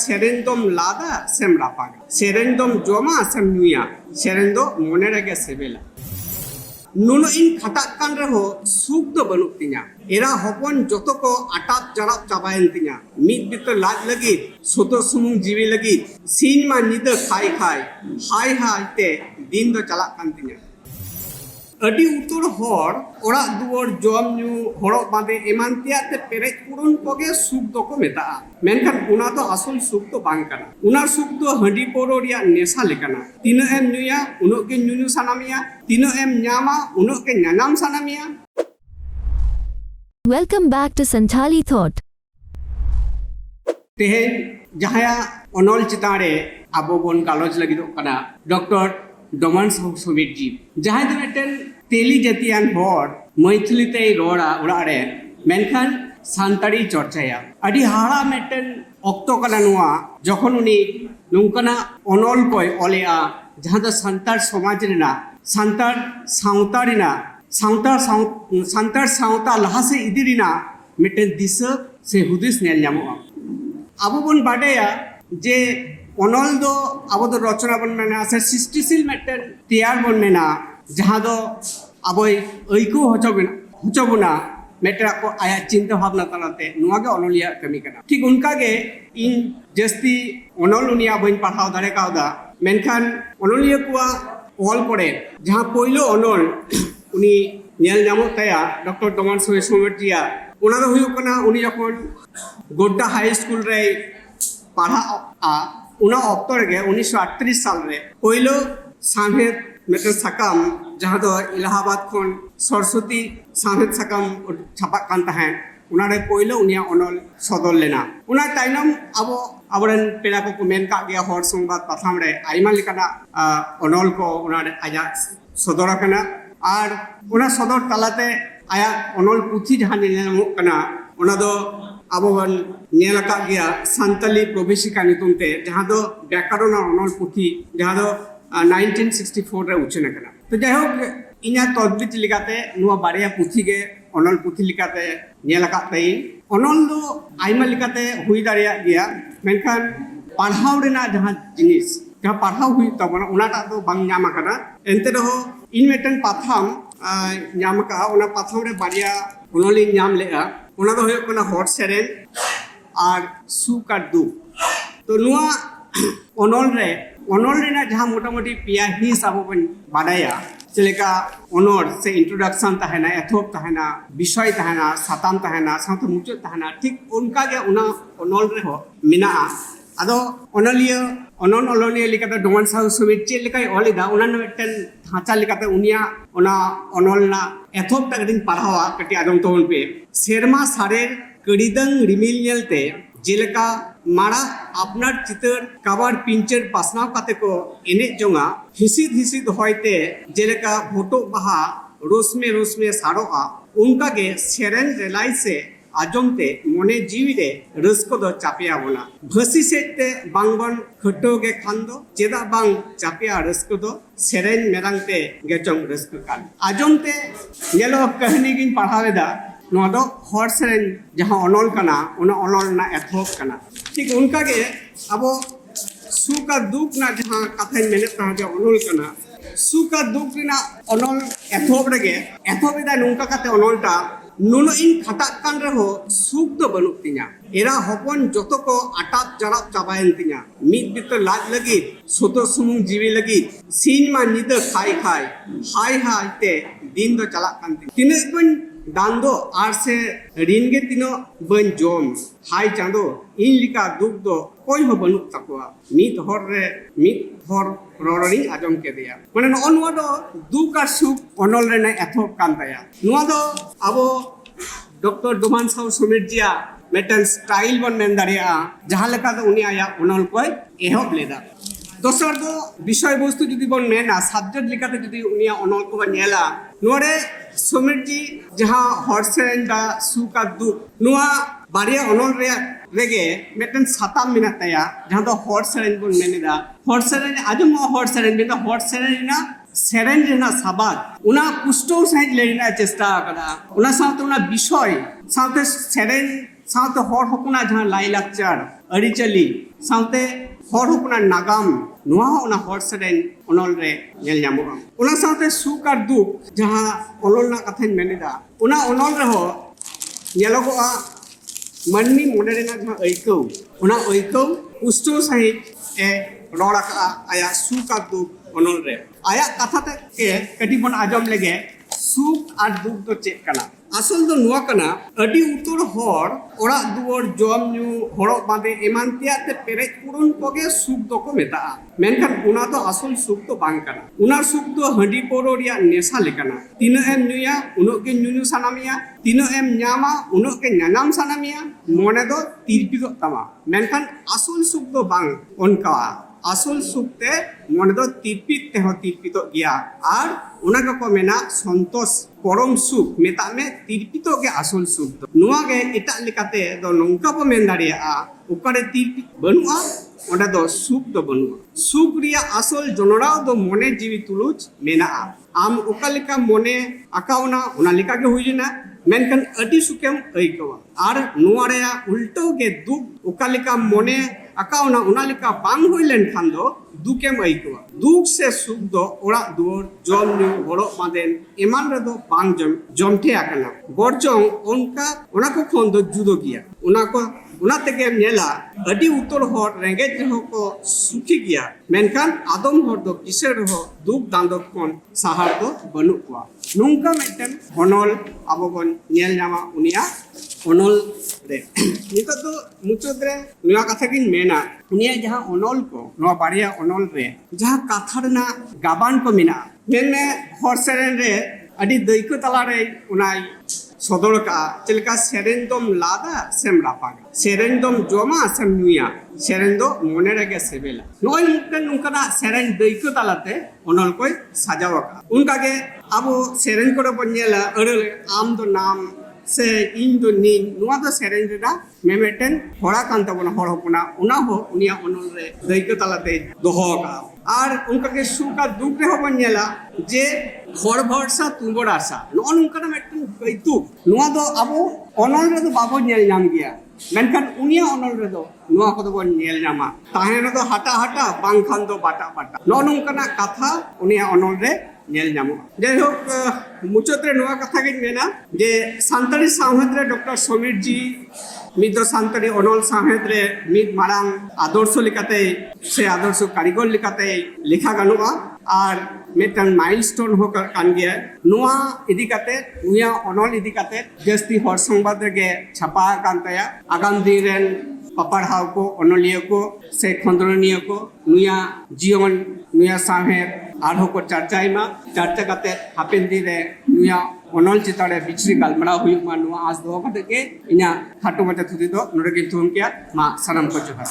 सेरेन दम लादा सेम रापागा सेरेन दम जमा सेम नुया सेरेन दो मोने रगे सेबेला नुनो इन खटाक कान रहो सुख दो बनुक तिया एरा हपन जतो को आटाप जराप चाबायन तिया मिट बित लाज लगी सोतो सुमुंग जीवी लगी सीन मा निद खाई खाई हाय हाय ते दिन दो चलाक कान तिया अडी उतर हर ओरा दुवर जम न्यू हरक बादे एमान तियाते पेरेज पुरन कोगे सुख दो को मेता मेनखान उना तो असल सुख तो बांग काना उना सुख तो हंडी पोरो रिया नेशा लेकाना तीनो एम न्यूया उनो के न्यून्यू सानामिया तीनो एम न्यामा उनो के न्यानाम सानामिया Welcome back to Santali Thought. तेहेन जहाया अनल चितारे आबो बोन कालोज लगिदो कना डॉक्टर डोमान सुमित जी जहां दो मिटन तेली जतियान हर मैथिली ते रोड़ा उड़ारे मेनखान सान्ताड़ी चर्चाया अडी हाड़ा मिटन ऑक्तो कना नुआ जखन उनी नुंकना अनल कोय ओलेआ जहां दो संतार समाज रिना संतार सावता रिना संतार सावता लहा से इदी रिना मिटन दिशा से हुदिस नेल ᱧᱟᱢᱚᱜᱼᱟ आबो बोन बाडेया जे अनल दो आबो दो रचना बन मेना से सृष्टिशील मिटन तैयार बन मेना जहां दो आबोय ऐको होचबुना मेटरा को आया चिंता भावना तलाते नुआगे अनलिया कमी कना ठीक उनका गे इन जस्ती अनल उनिया बन पढ़ाव दारे कावदा मेनखान अनलिया कुआ ऑल पड़े जहां पहिलो अनल उनी नेल ᱧᱟᱢᱚᱜ ᱛᱟᱭᱟ डॉक्टर डोमान सुमित जिया उना दो हुयो कना उनी जखन गोड्डा हाई स्कूल रे पढ़ाआ उना ऑक्टो रे 1938 साल रे पहिलो साहेब मेटन सकाम जहां दो इलाहाबाद खन सरस्वती साहेब सकाम छापा कान तहां उना रे पहिलो उनिया अनल सदर लेना उना ताइनम आबो आबरन पेला को मेन का गया हर संबाद पाथाम रे आइमा लेकाना अनल को उना रे आजा सदर कना और उना सदर तलाते आया अनल पुथी जहां नेलमो कना उना दो आबो बन नेल का गया संताली प्रवेशिका नितुमते जहां दो व्याकरण अनल पुथी जहां दो 1964 रे उछने कना तो जाय हो इना तदबित लिकाते नुवा बारिया पुथी गे अनल पुथी लिकाते नेल का तई अनल दो आइमा लिकाते हुई दारिया गया मेनखान पढ़ाव रेना जहां जिनिस जहां पढ़ाव हुई तबना उनाटा दो बांग ᱧᱟᱢ कना एनते रहो इन मेटन पाथाम ᱧᱟᱢ का उना पाथाम रे बारिया अनलिन ᱧᱟᱢ लेआ उना दो होयो कना हॉट सेरेन और सुका दु तो नुआ अनल रेना जहां मोटामोटी पिया हिस आबो बन बाडाया चलेका अनल से इंट्रोडक्शन तहना एथोप तहना विषय तहना साताम तहना साथ मुचो तहना ठीक उनका गे उना अनल रे हो मिना आदो अनलिया अनन अनलिया लिकाते डोमान सुमित चे लिकाय ओलिदा उना मिटन ढांचा लिकाते उनिया उना अनलना एथोप तकदिन पढ़ावा कटी आदम तोन पे सेरमा सारेर कड़ीदंग रिमिल नेलते जेलेका मारा आपनार चितर काबार पिंचर पासनाव काते को एने जोंगा हिसिद होयते जेलेका भोटो बहा रोसमे सारोआ उनका गे सेरेन रेलाई से आजमते मने जीवी रे रस्को दो चापिया बोना भसी सेते बांगबन खटो गे खांदो चेदा बांग चापिया रस्को दो सेरेन मेरांगते गेचों रस्को कान आजमते नेलो कहानी गिन पढ़ावेदा नो दो हर सेरेन जहां अनल कना उना अनल ना एथोप कना ठीक उनका गे अबो सुका दुख ना जहां कथाइन मेने ता जे अनल कना सुका दुख ना अनल एथोप रेगे एथोबेदा नुंका काते अनलटा नुनो इन खटाक कान रहो सुख दो बनुक तिया एरा हपन जतो को आटाप जराप चाबायन तिया मिट बित लाज लगी सोतो सुमुंग जीवी लगी सीन मा निद खाई खाई हाय हाय ते दिन दो चलाक कान तिने बन दांदो आर से रिन गे तिनो बन जोम हाय चांदो इन लिका दुख दो कोई हो बनुक तकवा मिट हर रॉरनी आजम के दिया माने नोआ दो दुख और सुख अनल रेना एथोप कान ताया नोआ दो आबो डॉक्टर डोमान सुमित जिया मेटन स्टाइल बन मेन दारिया जहां लेका दो उनी आया अनल कोय एहब लेदा दोसर दो विषय वस्तु जदि बन मेना सब्जेक्ट लिकाते जदि उनी अनल को नेला नोरे सुमित जी जहां हॉर्सेन दा सुका दुख नोआ बारिया अनल रे रेगे मेटन साताम मिना ताया जहां दो हॉट सेरेन बन मेनेदा हॉट सेरेन आजम हॉट सेरेन बिना हॉट सेरेन ना सेरेन रेना साबाद उना पुष्टो सहित लेना चेष्टा कदा उना साथ उना विषय साथ सेरेन साथ हॉट हकुना जहां लाई लाक्चर ᱟᱹᱨᱤᱪᱟᱹᱞᱤ ᱥᱟᱶᱛᱮ ᱦᱚᱲ ᱦᱚᱯᱚᱱᱟᱜ ᱱᱟᱜᱟᱢ ᱱᱚᱣᱟ ᱦᱚᱸ ᱚᱱᱟ ᱦᱚᱲ ᱥᱮᱨᱮᱧ ᱚᱱᱚᱞ ᱨᱮ ᱧᱮᱞ ᱧᱟᱢᱚᱜᱼᱟ᱾ ᱚᱱᱟ ᱥᱟᱶᱛᱮ ᱥᱩᱠ ᱟᱨ ᱫᱩᱠ ᱡᱟᱦᱟᱸ ᱚᱱᱚᱞ ᱨᱮᱱᱟᱜ ᱠᱟᱛᱷᱟᱧ ᱢᱮᱱᱮᱫᱟ, ᱚᱱᱟ ᱚᱱᱚᱞ ᱨᱮᱦᱚᱸ ᱧᱮᱞᱚᱜᱚᱜᱼᱟ ᱢᱟᱹᱱᱢᱤ ᱢᱚᱱᱮ ᱨᱮᱱᱟᱜ ᱡᱟᱦᱟᱸ ᱟᱹᱭᱠᱟᱹᱣ, ᱚᱱᱟ ᱟᱹᱭᱠᱟᱹᱣ ᱯᱩᱥᱴᱟᱹᱣ ᱥᱟᱺᱦᱤᱡ ᱮ ᱨᱚᱲ ᱟᱠᱟᱜᱼᱟ ᱟᱭᱟᱜ ᱥᱩᱠ ᱟᱨ ᱫᱩᱠ ᱚᱱᱚᱞ ᱨᱮ। ᱟᱭᱟᱜ ᱠᱟᱛᱷᱟ ᱛᱮ ᱠᱟᱹᱴᱤᱡ ᱵᱚᱱ ᱟᱸᱡᱚᱢ ᱞᱮᱜᱮ ᱥᱩᱠ ᱟᱨ ᱫᱩᱠ ᱫᱚ ᱪᱮᱫ ᱠᱟᱱᱟ। ᱟᱥᱚᱞ ᱫᱚ ᱱᱚᱣᱟ ᱠᱟᱱᱟ, ᱟᱹᱰᱤ ᱩᱛᱟᱹᱨ ᱦᱚᱲ ᱚᱲᱟᱜ ᱫᱩᱣᱟᱹᱨ ᱡᱚᱢ ᱧᱩ ᱦᱚᱨᱚᱜ ᱵᱟᱸᱫᱮ ᱮᱢᱟᱱ ᱛᱮᱭᱟᱜ ᱛᱮ ᱯᱮᱨᱮᱡ ᱯᱩᱨᱚᱱ ᱠᱚᱜᱮ ᱥᱩᱠ ᱫᱚᱠᱚ ᱢᱮᱛᱟᱜᱼᱟ। ᱢᱮᱱᱠᱷᱟᱱ ᱚᱱᱟ ᱫᱚ ᱟᱥᱚᱞ ᱥᱩᱠ ᱫᱚ ᱵᱟᱝ ᱠᱟᱱᱟ। ᱚᱱᱟ ᱥᱩᱠ ᱫᱚ ᱦᱟᱺᱰᱤ ᱯᱟᱹᱣᱨᱟᱹ ᱨᱮᱭᱟᱜ ᱱᱮᱥᱟ ᱞᱮᱠᱟᱱᱟ। ᱛᱤᱱᱟᱹᱜ ᱮᱢ ᱧᱩᱭᱟ ᱩᱱᱟᱹᱜ ᱜᱮ ᱧᱩᱧᱩ ᱥᱟᱱᱟ ᱢᱮᱭᱟ, ᱛᱤᱱᱟᱹᱜ ᱮᱢ ᱧᱟᱢᱟ ᱩᱱᱟᱹᱜ ᱜᱮ ᱧᱟᱧᱟᱢ ᱥᱟᱱᱟ ᱢᱮᱭᱟ, ᱢᱚᱱᱮ ᱫᱚ ᱛᱤᱨᱯᱤᱫᱚᱜ ᱛᱟᱢᱟ। ᱢᱮᱱᱠᱷᱟन ᱟᱥᱚᱞ ᱥᱩᱠ ᱫᱚ ᱵᱟᱝ ᱚᱱᱠᱟᱣᱟ। ᱟᱥᱚᱞ ᱥᱩᱠ তে মনে তো তিরপিত তেহ তিরপিত গিয়া আর ওনাকে কো মেনা সন্তোষ পরম সুখ মেতামে তিরপিত গে আসল সুখ দো নোয়া গে এটা লিকাতে দো নংকা বো মেন দাড়িয়া ওকারে তিরপিত বনুয়া ওটা দো সুখ দো বনুয়া সুখ রিয়া আসল জনরাও দো মনে জীবি তুলুজ মেনা আম ওকা লিকা মনে আকাওনা ওনা লিকা গে হুইনা মেনখান আটি সুখেম আইকওয়া আর নোয়া রেয়া উল্টো গে দুঃখ ওকা লিকা মনে আকাওনা ওনা লিকা বাং হই লেনখান দো দুঃখেম আইকওয়া দুঃখ সে সুখ দো ওড়া দুয়ার জম নিউ হরক বাঁধেন এমান রে দো বাং জমঠে আকানা বরজং অনকা ওনা কো খন দো জুদো গিয়া ওনা থেকে নেলা আডি উত্তর হর রেঙ্গেজ রহ কো সুখী গিয়া মেনখান আদম হর দো কিসের রহ দুঃখ দান্দক কোন সাহার দো বনু কোয়া নুঙ্কা মেটেন হনল আবো বন নেল জামা উনিয়া অনল রে নিতো তো মুচুদ রে নুয়া কথা কিন মেনা উনিয়া যাহা অনল কো নুয়া বাড়িয়া অনল রে যাহা কথা রেনা গাবান কো মেনা মেনে হর সেরেন রে আডি দৈকো তালা রে উনাই সদর কা চিলকা সেরেন দম লাদা সেম রাপাগা সেরেন দম জমা সেম নুয়া সেরেন দো মনে রেগে সেবেলা নয় মুক্তে নুঙ্কানা সেরেন দৈকো তালাতে অনল কই সাজাওয়াকা উনকাগে আবো সেরেন করে বঞ্জেলা অরলে আম দো নাম से इन दो नीन नुआ दो सेरेन रेना मेमेटेन होड़ा कान तबना होड़ होपना उना हो उनिया अनल रे दैको तालाते दोहोगा আর उनका सुखा दुख रे हबन नेला जे हर भरसा तुंगड़ आशा नो नुंका मेटन कैतुक नुआ दो आबो अनल रे दो बाबो नेल नाम गया मेनखान उनिया अनल रे दो नुआ को दो बन नेल नामा ताहेन दो हटा हटा बांखान दो बाटा बाटा नो नुंका कथा उनिया अनल रे नेल नामो जाय होक मुचत रे नुआ कथा गिन मेना जे सान्ताली सावहेद रे डॉक्टर समीर जी मिद दो सान्ताली अनल सावहेद रे मिद मारांग आदर्श लिकाते से आदर्श कारीगर लिकाते लेखा गानुआ और मेटन माइलस्टोन होकर कान गया नुआ इदी काते नुया अनल इदी काते जस्ती हर संबाद गे छापा कान तया आगाम दिन रेन पपड़हाव को अनलिया को से खंदरनिया को नुया जीवन नुया साहेब आरो को चर्चाइमा चर्चा काते हापेन दिन रे नुया अनल चितारे बिचरी गालमरा हुयुमा नुआ आज दो काते के इना खाटो मते थुदी दो नोरे के तुम किया मा सनम को जोहार।